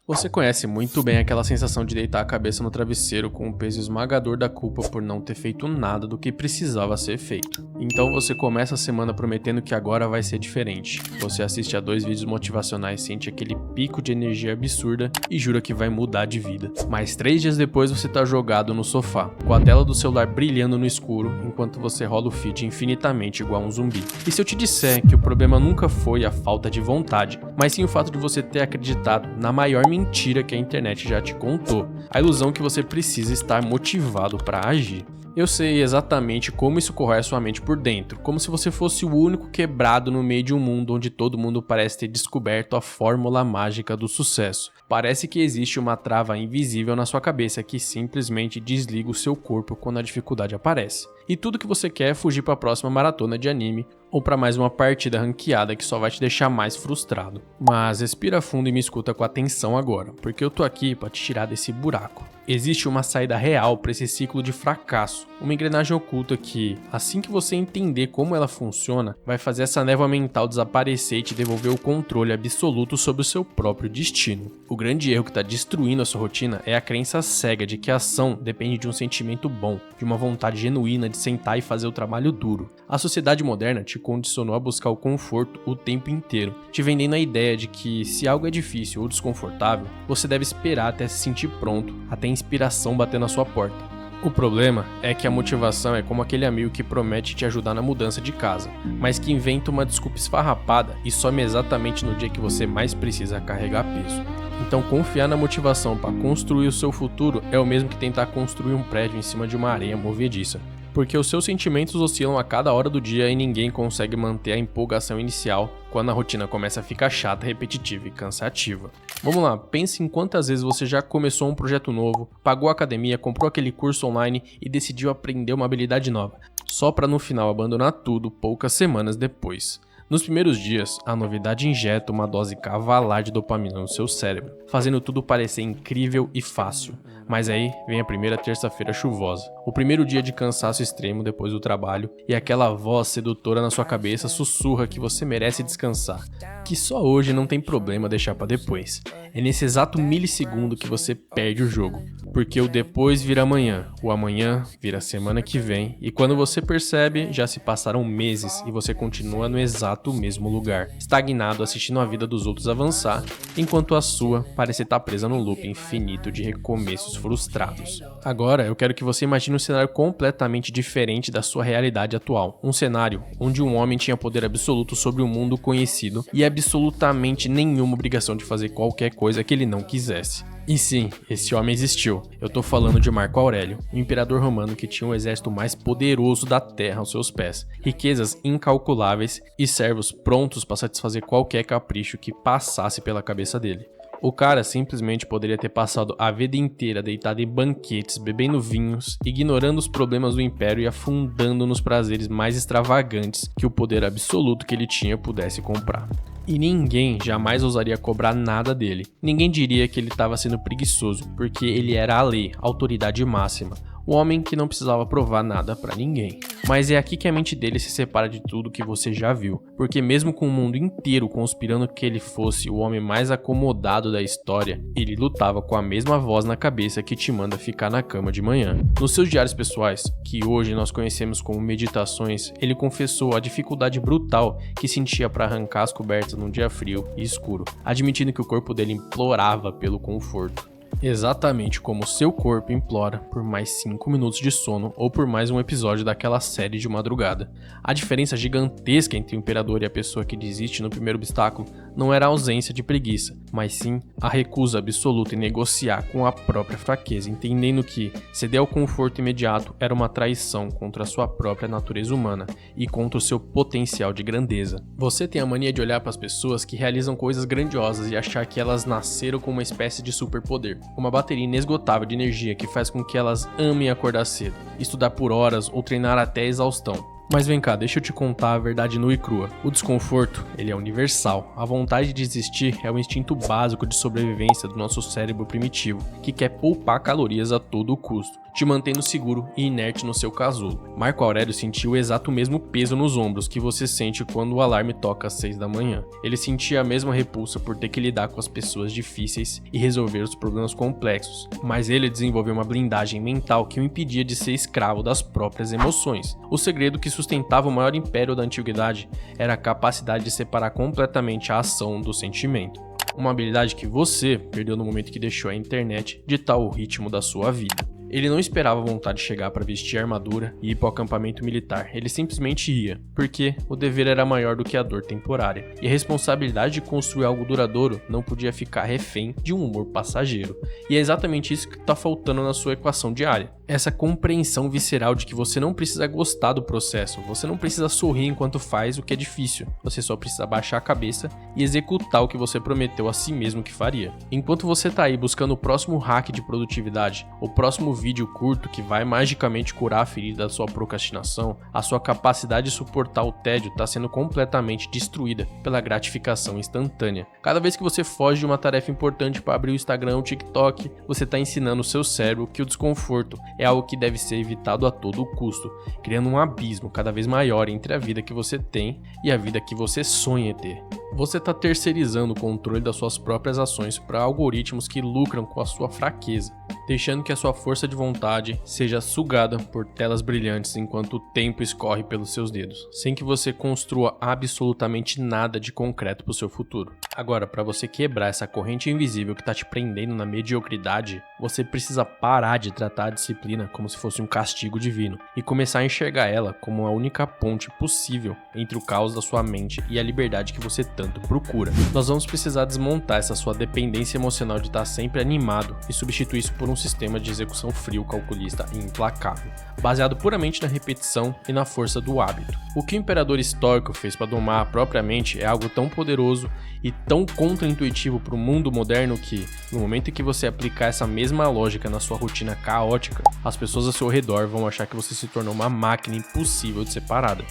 Você conhece muito bem aquela sensação de deitar a cabeça no travesseiro com o peso esmagador da culpa por não ter feito nada do que precisava ser feito. Então você começa a semana prometendo que agora vai ser diferente. Você assiste a 2 vídeos motivacionais, sente aquele pico de energia absurda e jura que vai mudar de vida. Mas 3 dias depois você tá jogado no sofá, com a tela do celular brilhando no escuro, enquanto você rola o feed infinitamente igual um zumbi. E se eu te disser que o problema nunca foi a falta de vontade, mas sim o fato de você ter acreditado na maior mentira que a internet já te contou, a ilusão que você precisa estar motivado para agir. Eu sei exatamente como isso corrói a sua mente por dentro, como se você fosse o único quebrado no meio de um mundo onde todo mundo parece ter descoberto a fórmula mágica do sucesso. Parece que existe uma trava invisível na sua cabeça que simplesmente desliga o seu corpo quando a dificuldade aparece. E tudo que você quer é fugir para a próxima maratona de anime ou para mais uma partida ranqueada que só vai te deixar mais frustrado. Mas respira fundo e me escuta com atenção agora, porque eu tô aqui para te tirar desse buraco. Existe uma saída real para esse ciclo de fracasso, uma engrenagem oculta que, assim que você entender como ela funciona, vai fazer essa névoa mental desaparecer e te devolver o controle absoluto sobre o seu próprio destino. O grande erro que está destruindo a sua rotina é a crença cega de que a ação depende de um sentimento bom, de uma vontade genuína de sentar e fazer o trabalho duro. A sociedade moderna te condicionou a buscar o conforto o tempo inteiro, te vendendo a ideia de que se algo é difícil ou desconfortável, você deve esperar até se sentir pronto, até a inspiração bater na sua porta. O problema é que a motivação é como aquele amigo que promete te ajudar na mudança de casa, mas que inventa uma desculpa esfarrapada e some exatamente no dia que você mais precisa carregar peso. Então confiar na motivação para construir o seu futuro é o mesmo que tentar construir um prédio em cima de uma areia movediça. Porque os seus sentimentos oscilam a cada hora do dia e ninguém consegue manter a empolgação inicial quando a rotina começa a ficar chata, repetitiva e cansativa. Vamos lá, pense em quantas vezes você já começou um projeto novo, pagou a academia, comprou aquele curso online e decidiu aprender uma habilidade nova, só para no final abandonar tudo poucas semanas depois. Nos primeiros dias, a novidade injeta uma dose cavalar de dopamina no seu cérebro, fazendo tudo parecer incrível e fácil. Mas aí vem a primeira terça-feira chuvosa, o primeiro dia de cansaço extremo depois do trabalho, e aquela voz sedutora na sua cabeça sussurra que você merece descansar, que só hoje não tem problema deixar pra depois. É nesse exato milissegundo que você perde o jogo, porque o depois vira amanhã, o amanhã vira semana que vem, e quando você percebe, já se passaram meses e você continua no exato mesmo lugar, estagnado assistindo a vida dos outros avançar, enquanto a sua parece estar presa num loop infinito de recomeços frustrados. Agora eu quero que você imagine um cenário completamente diferente da sua realidade atual. Um cenário onde um homem tinha poder absoluto sobre o mundo conhecido e absolutamente nenhuma obrigação de fazer qualquer coisa que ele não quisesse. E sim, esse homem existiu. Eu tô falando de Marco Aurélio, o imperador romano que tinha o exército mais poderoso da terra aos seus pés, riquezas incalculáveis e servos prontos para satisfazer qualquer capricho que passasse pela cabeça dele. O cara simplesmente poderia ter passado a vida inteira deitado em banquetes, bebendo vinhos, ignorando os problemas do império e afundando nos prazeres mais extravagantes que o poder absoluto que ele tinha pudesse comprar. E ninguém jamais ousaria cobrar nada dele. Ninguém diria que ele estava sendo preguiçoso, porque ele era a lei, a autoridade máxima. O homem que não precisava provar nada pra ninguém. Mas é aqui que a mente dele se separa de tudo que você já viu, porque mesmo com o mundo inteiro conspirando que ele fosse o homem mais acomodado da história, ele lutava com a mesma voz na cabeça que te manda ficar na cama de manhã. Nos seus diários pessoais, que hoje nós conhecemos como meditações, ele confessou a dificuldade brutal que sentia para arrancar as cobertas num dia frio e escuro, admitindo que o corpo dele implorava pelo conforto. Exatamente como seu corpo implora por mais 5 minutos de sono ou por mais um episódio daquela série de madrugada. A diferença gigantesca entre o imperador e a pessoa que desiste no primeiro obstáculo não era a ausência de preguiça, mas sim a recusa absoluta em negociar com a própria fraqueza, entendendo que ceder ao conforto imediato era uma traição contra a sua própria natureza humana e contra o seu potencial de grandeza. Você tem a mania de olhar para as pessoas que realizam coisas grandiosas e achar que elas nasceram com uma espécie de superpoder. Uma bateria inesgotável de energia que faz com que elas amem acordar cedo, estudar por horas ou treinar até a exaustão. Mas vem cá, deixa eu te contar a verdade nua e crua. O desconforto, ele é universal. A vontade de existir é o instinto básico de sobrevivência do nosso cérebro primitivo, que quer poupar calorias a todo custo, te mantendo seguro e inerte no seu casulo. Marco Aurélio sentiu o exato mesmo peso nos ombros que você sente quando o alarme toca às 6 da manhã. Ele sentia a mesma repulsa por ter que lidar com as pessoas difíceis e resolver os problemas complexos, mas ele desenvolveu uma blindagem mental que o impedia de ser escravo das próprias emoções. O segredo que sustentava o maior império da antiguidade era a capacidade de separar completamente a ação do sentimento. Uma habilidade que você perdeu no momento que deixou a internet ditar o ritmo da sua vida. Ele não esperava a vontade de chegar para vestir a armadura e ir para o acampamento militar, ele simplesmente ia, porque o dever era maior do que a dor temporária, e a responsabilidade de construir algo duradouro não podia ficar refém de um humor passageiro. E é exatamente isso que está faltando na sua equação diária. Essa compreensão visceral de que você não precisa gostar do processo, você não precisa sorrir enquanto faz o que é difícil, você só precisa baixar a cabeça e executar o que você prometeu a si mesmo que faria. Enquanto você tá aí buscando o próximo hack de produtividade, o próximo vídeo curto que vai magicamente curar a ferida da sua procrastinação, a sua capacidade de suportar o tédio está sendo completamente destruída pela gratificação instantânea. Cada vez que você foge de uma tarefa importante para abrir o Instagram ou o TikTok, você está ensinando o seu cérebro que o desconforto é algo que deve ser evitado a todo custo, criando um abismo cada vez maior entre a vida que você tem e a vida que você sonha ter. Você está terceirizando o controle das suas próprias ações para algoritmos que lucram com a sua fraqueza, deixando que a sua força de vontade seja sugada por telas brilhantes enquanto o tempo escorre pelos seus dedos, sem que você construa absolutamente nada de concreto para o seu futuro. Agora, para você quebrar essa corrente invisível que está te prendendo na mediocridade, você precisa parar de tratar a disciplina como se fosse um castigo divino e começar a enxergar ela como a única ponte possível entre o caos da sua mente e a liberdade que você tanto procura. Nós vamos precisar desmontar essa sua dependência emocional de estar sempre animado e substituir isso por um sistema de execução frio, calculista e implacável, baseado puramente na repetição e na força do hábito. O que o imperador estoico fez para domar a própria mente é algo tão poderoso e tão contraintuitivo para o mundo moderno que, no momento em que você aplicar essa mesma lógica na sua rotina caótica, as pessoas ao seu redor vão achar que você se tornou uma máquina impossível de ser parada.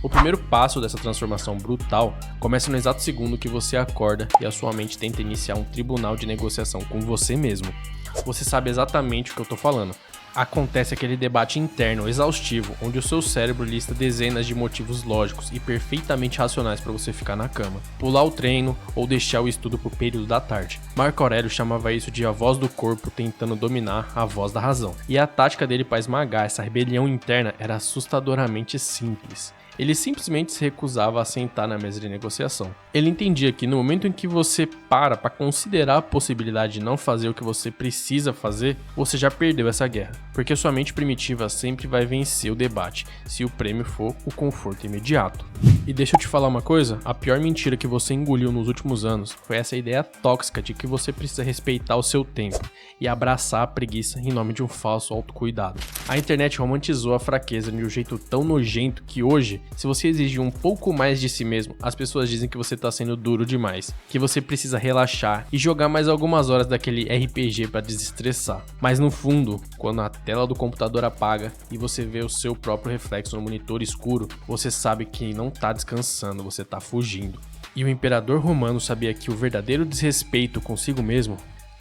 O primeiro passo dessa transformação brutal começa no exato segundo que você acorda e a sua mente tenta iniciar um tribunal de negociação com você mesmo. Você sabe exatamente o que eu tô falando. Acontece aquele debate interno exaustivo, onde o seu cérebro lista dezenas de motivos lógicos e perfeitamente racionais para você ficar na cama, pular o treino ou deixar o estudo pro período da tarde. Marco Aurélio chamava isso de a voz do corpo tentando dominar a voz da razão. E a tática dele para esmagar essa rebelião interna era assustadoramente simples. Ele simplesmente se recusava a sentar na mesa de negociação. Ele entendia que no momento em que você para considerar a possibilidade de não fazer o que você precisa fazer, você já perdeu essa guerra, porque sua mente primitiva sempre vai vencer o debate, se o prêmio for o conforto imediato. E deixa eu te falar uma coisa, a pior mentira que você engoliu nos últimos anos foi essa ideia tóxica de que você precisa respeitar o seu tempo e abraçar a preguiça em nome de um falso autocuidado. A internet romantizou a fraqueza de um jeito tão nojento que hoje, se você exigir um pouco mais de si mesmo, as pessoas dizem que você tá sendo duro demais, que você precisa relaxar e jogar mais algumas horas daquele RPG para desestressar. Mas no fundo, quando a tela do computador apaga e você vê o seu próprio reflexo no monitor escuro, você sabe que não tá descansando, você tá fugindo. E o imperador romano sabia que o verdadeiro desrespeito consigo mesmo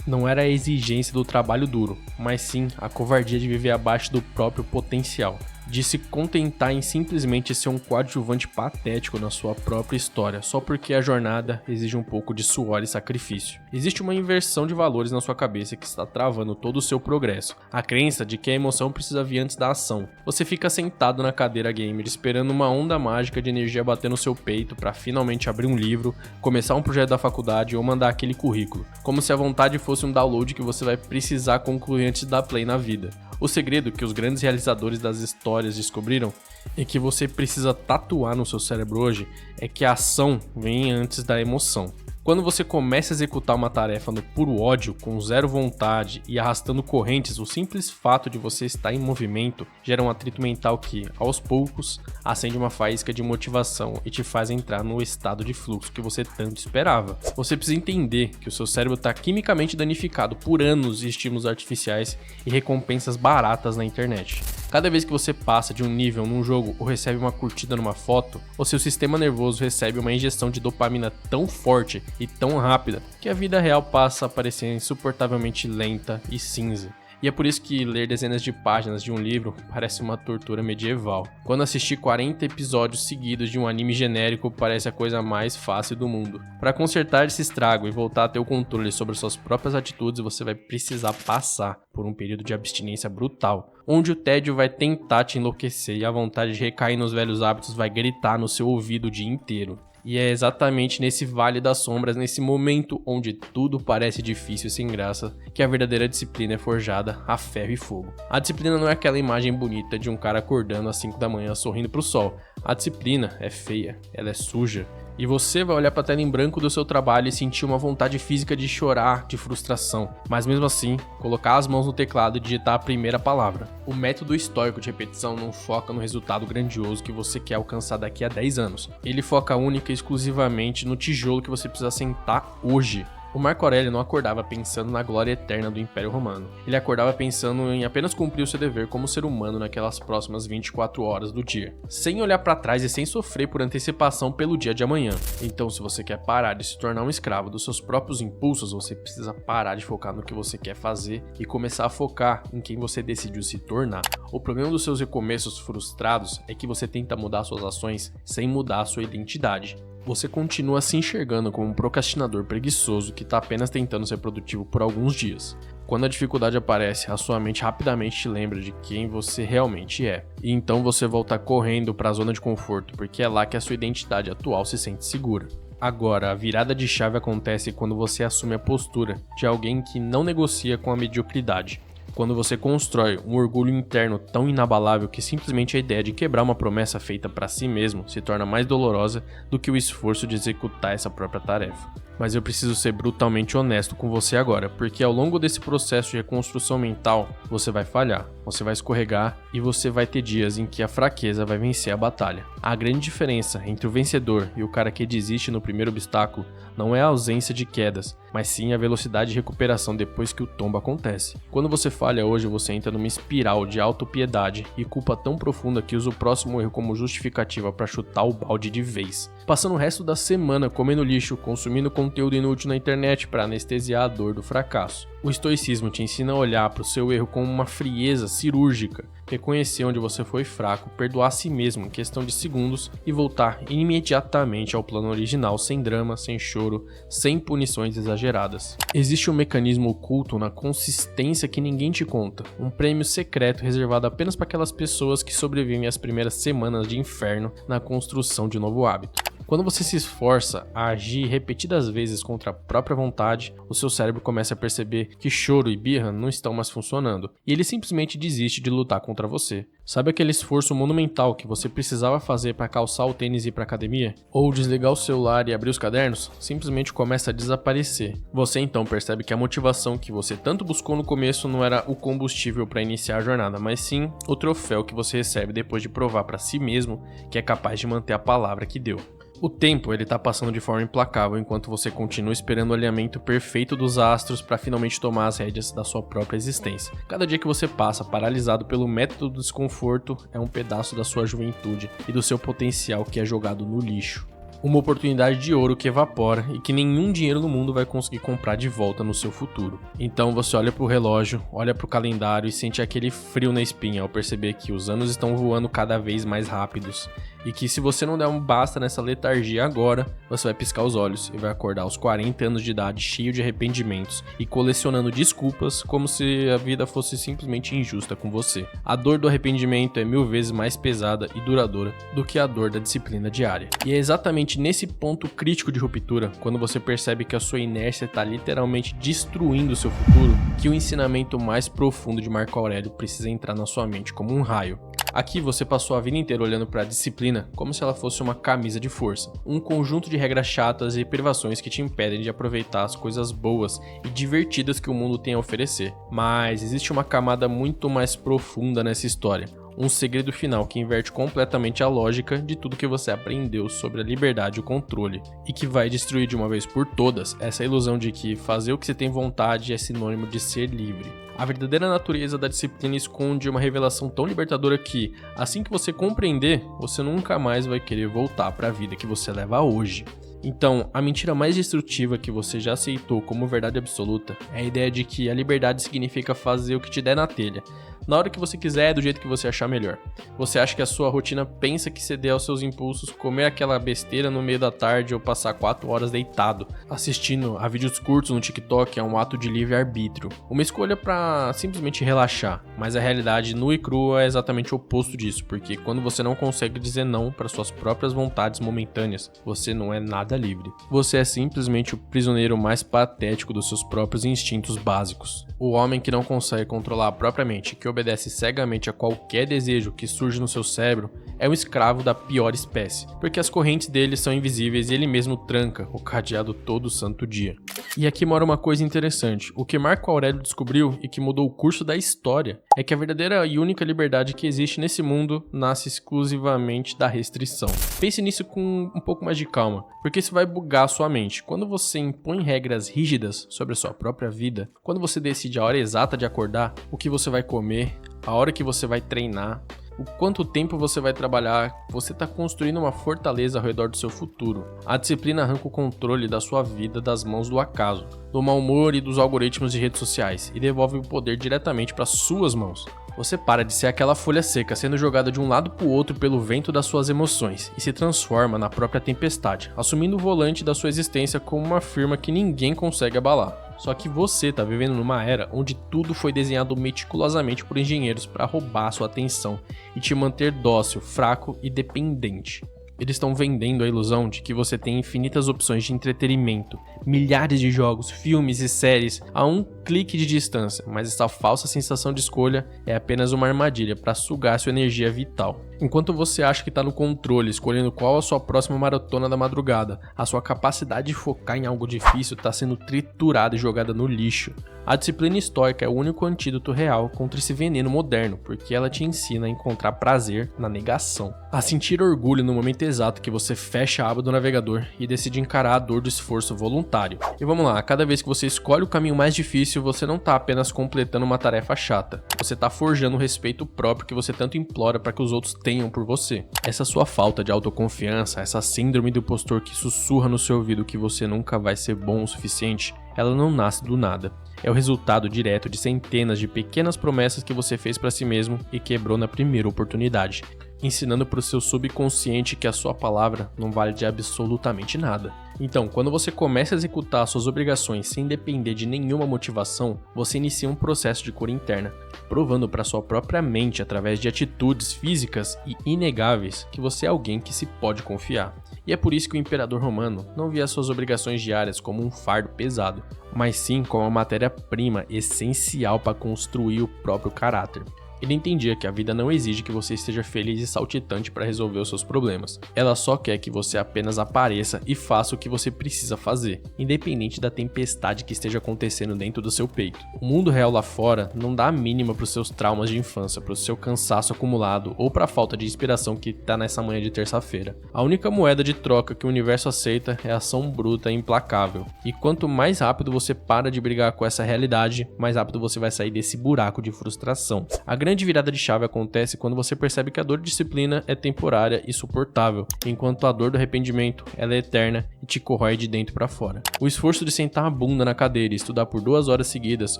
não era a exigência do trabalho duro, mas sim a covardia de viver abaixo do próprio potencial, de se contentar em simplesmente ser um coadjuvante patético na sua própria história, só porque a jornada exige um pouco de suor e sacrifício. Existe uma inversão de valores na sua cabeça que está travando todo o seu progresso. A crença de que a emoção precisa vir antes da ação. Você fica sentado na cadeira gamer esperando uma onda mágica de energia bater no seu peito para finalmente abrir um livro, começar um projeto da faculdade ou mandar aquele currículo, como se a vontade fosse um download que você vai precisar concluir antes de dar play na vida. O segredo que os grandes realizadores das histórias descobriram e que você precisa tatuar no seu cérebro hoje é que a ação vem antes da emoção. Quando você começa a executar uma tarefa no puro ódio, com zero vontade e arrastando correntes, o simples fato de você estar em movimento gera um atrito mental que, aos poucos, acende uma faísca de motivação e te faz entrar no estado de fluxo que você tanto esperava. Você precisa entender que o seu cérebro está quimicamente danificado por anos de estímulos artificiais e recompensas baratas na internet. Cada vez que você passa de um nível num jogo ou recebe uma curtida numa foto, o seu sistema nervoso recebe uma injeção de dopamina tão forte e tão rápida que a vida real passa a parecer insuportavelmente lenta e cinza. E é por isso que ler dezenas de páginas de um livro parece uma tortura medieval. Quando assistir 40 episódios seguidos de um anime genérico parece a coisa mais fácil do mundo. Para consertar esse estrago e voltar a ter o controle sobre suas próprias atitudes, você vai precisar passar por um período de abstinência brutal, onde o tédio vai tentar te enlouquecer e a vontade de recair nos velhos hábitos vai gritar no seu ouvido o dia inteiro. E é exatamente nesse vale das sombras, nesse momento onde tudo parece difícil e sem graça, que a verdadeira disciplina é forjada a ferro e fogo. A disciplina não é aquela imagem bonita de um cara acordando às 5 da manhã sorrindo pro sol. A disciplina é feia, ela é suja. E você vai olhar para a tela em branco do seu trabalho e sentir uma vontade física de chorar de frustração, mas mesmo assim, colocar as mãos no teclado e digitar a primeira palavra. O método estoico de repetição não foca no resultado grandioso que você quer alcançar daqui a 10 anos. Ele foca única e exclusivamente no tijolo que você precisa sentar hoje. O Marco Aurélio não acordava pensando na glória eterna do Império Romano. Ele acordava pensando em apenas cumprir o seu dever como ser humano naquelas próximas 24 horas do dia, sem olhar para trás e sem sofrer por antecipação pelo dia de amanhã. Então, se você quer parar de se tornar um escravo dos seus próprios impulsos, você precisa parar de focar no que você quer fazer e começar a focar em quem você decidiu se tornar. O problema dos seus recomeços frustrados é que você tenta mudar suas ações sem mudar a sua identidade. Você continua se enxergando como um procrastinador preguiçoso que está apenas tentando ser produtivo por alguns dias. Quando a dificuldade aparece, a sua mente rapidamente te lembra de quem você realmente é. E então você volta correndo para a zona de conforto, porque é lá que a sua identidade atual se sente segura. Agora, a virada de chave acontece quando você assume a postura de alguém que não negocia com a mediocridade. Quando você constrói um orgulho interno tão inabalável que simplesmente a ideia de quebrar uma promessa feita para si mesmo se torna mais dolorosa do que o esforço de executar essa própria tarefa. Mas eu preciso ser brutalmente honesto com você agora, porque ao longo desse processo de reconstrução mental, você vai falhar, você vai escorregar e você vai ter dias em que a fraqueza vai vencer a batalha. A grande diferença entre o vencedor e o cara que desiste no primeiro obstáculo não é a ausência de quedas, mas sim a velocidade de recuperação depois que o tombo acontece. Quando você falha hoje, você entra numa espiral de autopiedade e culpa tão profunda que usa o próximo erro como justificativa para chutar o balde de vez, passando o resto da semana comendo lixo, consumindo conteúdo inútil na internet para anestesiar a dor do fracasso. O estoicismo te ensina a olhar para o seu erro com uma frieza cirúrgica, reconhecer onde você foi fraco, perdoar a si mesmo em questão de segundos e voltar imediatamente ao plano original, sem drama, sem choro, sem punições exageradas. Existe um mecanismo oculto na consistência que ninguém te conta, um prêmio secreto reservado apenas para aquelas pessoas que sobrevivem às primeiras semanas de inferno na construção de um novo hábito. Quando você se esforça a agir repetidas vezes contra a própria vontade, o seu cérebro começa a perceber que choro e birra não estão mais funcionando, e ele simplesmente desiste de lutar contra você. Sabe aquele esforço monumental que você precisava fazer para calçar o tênis e ir para academia? Ou desligar o celular e abrir os cadernos? Simplesmente começa a desaparecer. Você então percebe que a motivação que você tanto buscou no começo não era o combustível para iniciar a jornada, mas sim o troféu que você recebe depois de provar para si mesmo que é capaz de manter a palavra que deu. O tempo ele tá passando de forma implacável enquanto você continua esperando o alinhamento perfeito dos astros para finalmente tomar as rédeas da sua própria existência. Cada dia que você passa paralisado pelo método do desconforto é um pedaço da sua juventude e do seu potencial que é jogado no lixo. Uma oportunidade de ouro que evapora e que nenhum dinheiro no mundo vai conseguir comprar de volta no seu futuro. Então você olha pro relógio, olha pro calendário e sente aquele frio na espinha ao perceber que os anos estão voando cada vez mais rápidos. E que se você não der um basta nessa letargia agora, você vai piscar os olhos e vai acordar aos 40 anos de idade cheio de arrependimentos e colecionando desculpas como se a vida fosse simplesmente injusta com você. A dor do arrependimento é 1000 vezes mais pesada e duradoura do que a dor da disciplina diária. E é exatamente nesse ponto crítico de ruptura, quando você percebe que a sua inércia está literalmente destruindo o seu futuro, que o ensinamento mais profundo de Marco Aurélio precisa entrar na sua mente como um raio. Aqui você passou a vida inteira olhando para a disciplina como se ela fosse uma camisa de força, um conjunto de regras chatas e privações que te impedem de aproveitar as coisas boas e divertidas que o mundo tem a oferecer. Mas existe uma camada muito mais profunda nessa história. um segredo final que inverte completamente a lógica de tudo que você aprendeu sobre a liberdade e o controle, e que vai destruir de uma vez por todas essa ilusão de que fazer o que você tem vontade é sinônimo de ser livre. A verdadeira natureza da disciplina esconde uma revelação tão libertadora que, assim que você compreender, você nunca mais vai querer voltar para a vida que você leva hoje. Então, a mentira mais destrutiva que você já aceitou como verdade absoluta é a ideia de que a liberdade significa fazer o que te der na telha, na hora que você quiser, do jeito que você achar melhor. Você acha que a sua rotina pensa que ceder aos seus impulsos, comer aquela besteira no meio da tarde ou passar 4 horas deitado, assistindo a vídeos curtos no TikTok é um ato de livre-arbítrio, uma escolha pra simplesmente relaxar, mas a realidade nua e crua é exatamente o oposto disso, porque quando você não consegue dizer não para suas próprias vontades momentâneas, você não é nada livre. Você é simplesmente o prisioneiro mais patético dos seus próprios instintos básicos. O homem que não consegue controlar a própria mente, que obedece cegamente a qualquer desejo que surge no seu cérebro, é um escravo da pior espécie, porque as correntes dele são invisíveis e ele mesmo tranca o cadeado todo santo dia. E aqui mora uma coisa interessante. O que Marco Aurélio descobriu e que mudou o curso da história é que a verdadeira e única liberdade que existe nesse mundo nasce exclusivamente da restrição. Pense nisso com um pouco mais de calma, porque isso vai bugar a sua mente. Quando você impõe regras rígidas sobre a sua própria vida, quando você decide a hora exata de acordar, o que você vai comer, a hora que você vai treinar, o quanto tempo você vai trabalhar, você está construindo uma fortaleza ao redor do seu futuro. A disciplina arranca o controle da sua vida das mãos do acaso, do mau humor e dos algoritmos de redes sociais e devolve o poder diretamente para suas mãos. Você para de ser aquela folha seca sendo jogada de um lado para o outro pelo vento das suas emoções e se transforma na própria tempestade, assumindo o volante da sua existência como uma firma que ninguém consegue abalar. Só que você tá vivendo numa era onde tudo foi desenhado meticulosamente por engenheiros para roubar sua atenção e te manter dócil, fraco e dependente. Eles estão vendendo a ilusão de que você tem infinitas opções de entretenimento, milhares de jogos, filmes e séries a um clique de distância, mas essa falsa sensação de escolha é apenas uma armadilha para sugar sua energia vital. Enquanto você acha que está no controle, escolhendo qual a sua próxima maratona da madrugada, a sua capacidade de focar em algo difícil está sendo triturada e jogada no lixo. A disciplina estoica é o único antídoto real contra esse veneno moderno, porque ela te ensina a encontrar prazer na negação, a sentir orgulho no momento exato que você fecha a aba do navegador e decide encarar a dor do esforço voluntário. E vamos lá, cada vez que você escolhe o caminho mais difícil, você não está apenas completando uma tarefa chata, você está forjando o respeito próprio que você tanto implora para que os outros tenham por você. Essa sua falta de autoconfiança, essa síndrome do impostor que sussurra no seu ouvido que você nunca vai ser bom o suficiente, ela não nasce do nada. É o resultado direto de centenas de pequenas promessas que você fez para si mesmo e quebrou na primeira oportunidade, ensinando para o seu subconsciente que a sua palavra não vale de absolutamente nada. Então, quando você começa a executar suas obrigações sem depender de nenhuma motivação, você inicia um processo de cura interna, provando para sua própria mente através de atitudes físicas e inegáveis que você é alguém que se pode confiar. E é por isso que o imperador romano não via suas obrigações diárias como um fardo pesado, mas sim como uma matéria-prima essencial para construir o próprio caráter. Ele entendia que a vida não exige que você esteja feliz e saltitante para resolver os seus problemas. Ela só quer que você apenas apareça e faça o que você precisa fazer, independente da tempestade que esteja acontecendo dentro do seu peito. O mundo real lá fora não dá a mínima para os seus traumas de infância, para o seu cansaço acumulado ou para a falta de inspiração que está nessa manhã de terça-feira. A única moeda de troca que o universo aceita é a ação bruta e implacável. E quanto mais rápido você para de brigar com essa realidade, mais rápido você vai sair desse buraco de frustração. A grande virada de chave acontece quando você percebe que a dor de disciplina é temporária e suportável, enquanto a dor do arrependimento ela é eterna e te corrói de dentro para fora. O esforço de sentar a bunda na cadeira e estudar por 2 horas seguidas,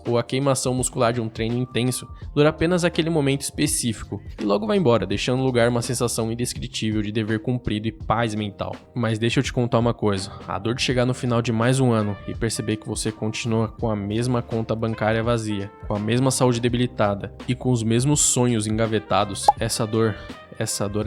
ou a queimação muscular de um treino intenso, dura apenas aquele momento específico e logo vai embora, deixando no lugar uma sensação indescritível de dever cumprido e paz mental. Mas deixa eu te contar uma coisa, a dor de chegar no final de mais um ano e perceber que você continua com a mesma conta bancária vazia, com a mesma saúde debilitada e com os mesmos sonhos engavetados, essa dor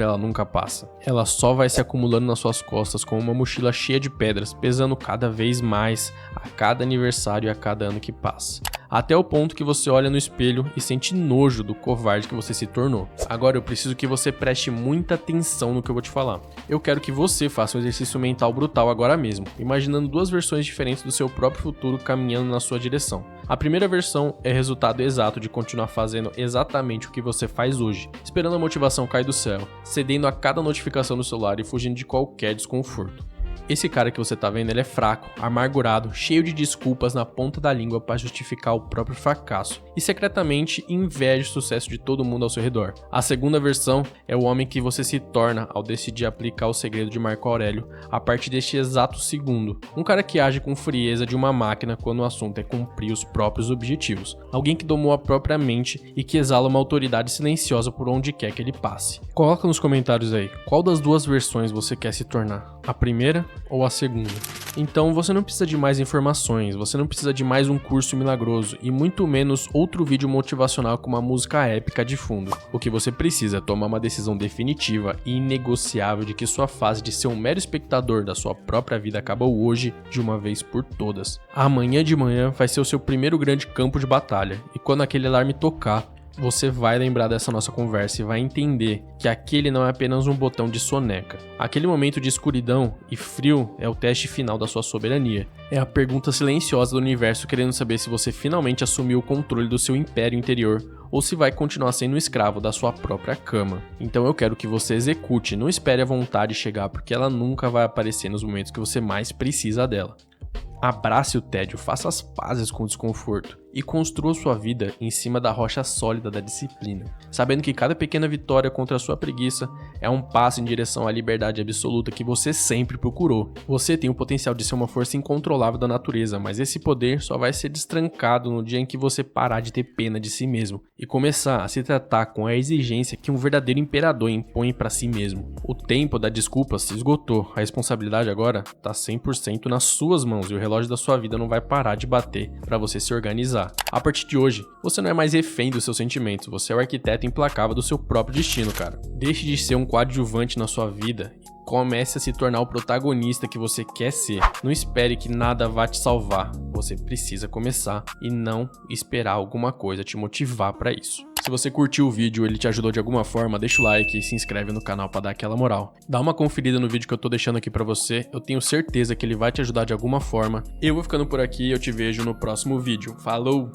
ela nunca passa. Ela só vai se acumulando nas suas costas como uma mochila cheia de pedras, pesando cada vez mais a cada aniversário e a cada ano que passa. até o ponto que você olha no espelho e sente nojo do covarde que você se tornou. Agora eu preciso que você preste muita atenção no que eu vou te falar. Eu quero que você faça um exercício mental brutal agora mesmo, imaginando duas versões diferentes do seu próprio futuro caminhando na sua direção. A primeira versão é resultado exato de continuar fazendo exatamente o que você faz hoje, esperando a motivação cair do céu, cedendo a cada notificação no celular e fugindo de qualquer desconforto. Esse cara que você tá vendo, ele é fraco, amargurado, cheio de desculpas na ponta da língua para justificar o próprio fracasso e secretamente inveja o sucesso de todo mundo ao seu redor. A segunda versão é o homem que você se torna ao decidir aplicar o segredo de Marco Aurélio a partir deste exato segundo. Um cara que age com frieza de uma máquina quando o assunto é cumprir os próprios objetivos. Alguém que domou a própria mente e que exala uma autoridade silenciosa por onde quer que ele passe. Coloca nos comentários aí, qual das duas versões você quer se tornar? A primeira ou a segunda? Então você não precisa de mais informações, você não precisa de mais um curso milagroso e muito menos outro vídeo motivacional com uma música épica de fundo. O que você precisa é tomar uma decisão definitiva e inegociável de que sua fase de ser um mero espectador da sua própria vida acabou hoje de uma vez por todas. Amanhã de manhã vai ser o seu primeiro grande campo de batalha e quando aquele alarme tocar, você vai lembrar dessa nossa conversa e vai entender que aquele não é apenas um botão de soneca. Aquele momento de escuridão e frio é o teste final da sua soberania. É a pergunta silenciosa do universo querendo saber se você finalmente assumiu o controle do seu império interior ou se vai continuar sendo escravo da sua própria cama. Então eu quero que você execute, não espere a vontade chegar porque ela nunca vai aparecer nos momentos que você mais precisa dela. Abrace o tédio, faça as pazes com o desconforto e construa sua vida em cima da rocha sólida da disciplina, sabendo que cada pequena vitória contra a sua preguiça é um passo em direção à liberdade absoluta que você sempre procurou. Você tem o potencial de ser uma força incontrolável da natureza, mas esse poder só vai ser destrancado no dia em que você parar de ter pena de si mesmo e começar a se tratar com a exigência que um verdadeiro imperador impõe para si mesmo. O tempo da desculpa se esgotou, a responsabilidade agora tá 100% nas suas mãos e o relógio da sua vida não vai parar de bater para você se organizar. A partir de hoje, você não é mais refém dos seus sentimentos, você é o arquiteto implacável do seu próprio destino, cara. Deixe de ser um coadjuvante na sua vida e comece a se tornar o protagonista que você quer ser. Não espere que nada vá te salvar, você precisa começar e não esperar alguma coisa te motivar para isso. Se você curtiu o vídeo, ele te ajudou de alguma forma, deixa o like e se inscreve no canal para dar aquela moral. Dá uma conferida no vídeo que eu tô deixando aqui pra você, eu tenho certeza que ele vai te ajudar de alguma forma. Eu vou ficando por aqui e eu te vejo no próximo vídeo. Falou!